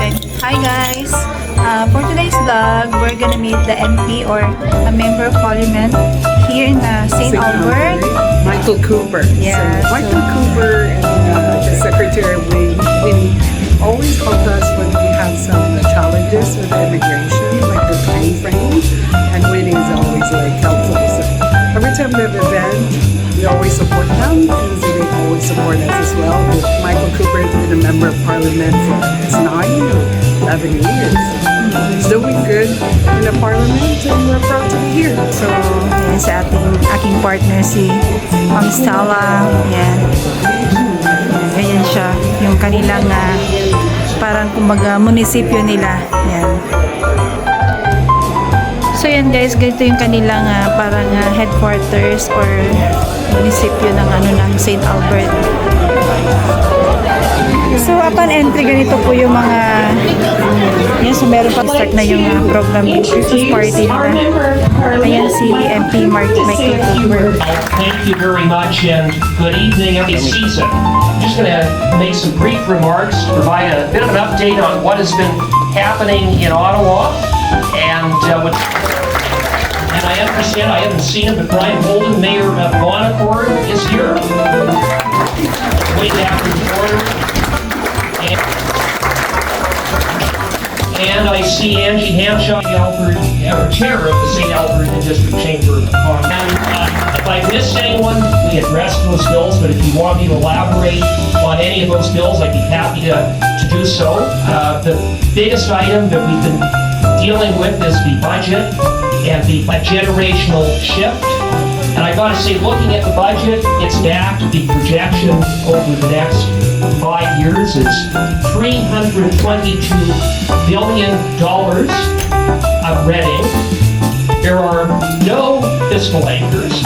Okay. Hi guys! For today's vlog, we're gonna meet the MP or a Member of Parliament here in St. Albert. Michael Cooper. Yeah, So Michael Cooper and the Secretary of Wing always help us when we have some challenges with immigration, like the time frame, and Winnie is always like helpful. So every time they have an event, we always support them because they always support us as well. Michael Cooper has been a Member of Parliament for 9 or 11 years. He's doing good in the Parliament and we're proud to be here. So, yan sa aking partner si Ma'am Stella. Yan. Ganyan siya. Yung kanilang parang kumbaga munisipyo nila. Yan. So yan guys, ganito yung kanilang parang headquarters or munisipyo ng ng St. Albert. So upon entry, ganito po yung mga yan, so meron pa start na yung program yung Christmas party nila. Ayan si MP Michael Cooper. Thank you very much and good evening every season. I'm just going to make some brief remarks, provide a bit of an update on what has been happening in Ottawa and I understand, I haven't seen him, but Brian Holden, Mayor of Monaco, is here. Way down in the border. And I see Angie Hampshire, Chair of the St. Albert District Chamber of Commerce. And if I missed anyone, we addressed those bills, but if you want me to elaborate on any of those bills, I'd be happy to do so. The biggest item that we've been dealing with is the budget and the generational shift. And I gotta say, looking at the budget, it's back. The projection over the next 5 years is $322 billion of Reading. There are no fiscal anchors.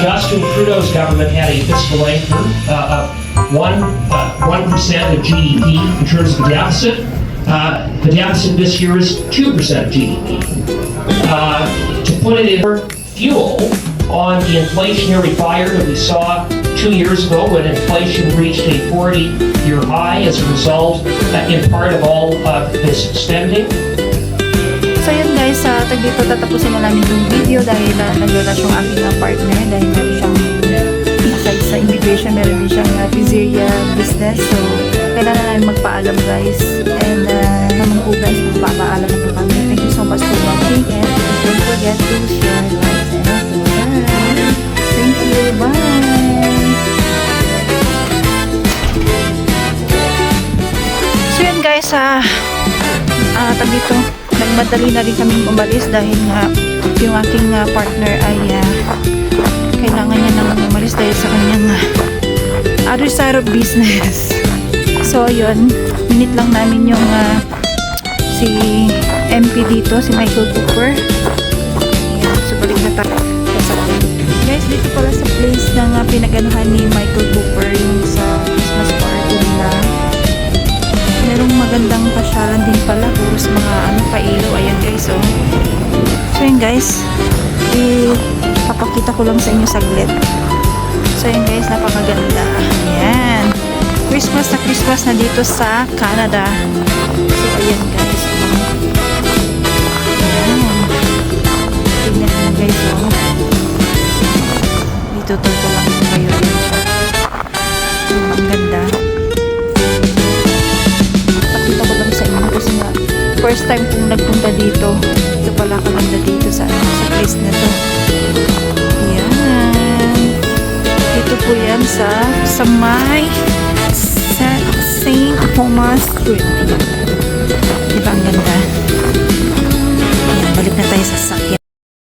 Justin Trudeau's government had a fiscal anchor of 1% of GDP in terms of the deficit. The deficit this year is 2% of GDP. To put it in fuel on the inflationary fire that we saw 2 years ago when inflation reached a 40-year high as a result, in part of all of this spending. So yun guys, dito tatapusin na namin yung video dahil naglalas yung aking partner dahil meron siyang aside sa immigration, meron din siyang pizzeria business. So kailangan namin magpaalam guys, and naman po guys, magpapaalam na po kami. Thank you so much for watching and don't forget to share, like, and subscribe. Thank you, bye! So yun guys, dito nagmadali na rin kami umalis dahil nga yung aking partner ay kailangan niya nang umalis dahil sa kanyang other side of business. So ayun, minute lang namin yung si MP dito, si Michael Cooper. Ayan, so balik na tayo sa guys, dito pala sa place na pinaganuhan ni Michael Cooper yung sa Christmas party nila. Merong magandang pasyalan din pala, puros mga pailaw. Ayan guys, oh. So yun guys, papakita ko lang sa inyo saglit. So yun guys, napakaganda. Ayan, Christmas na dito sa Canada. So ayan guys, ayan, tingnan nyo guys, oh. Dito ko lang kayo din siya. Ang ganda. Pakita ko lang sa inyo kasi nga first time kong nagpunta dito. Ito pala kaganda dito sa place na to. Ayan, dito po yan sa may St. Thomas Street. Diba ang ganda? Ayan, balik na tayo sa sakyan.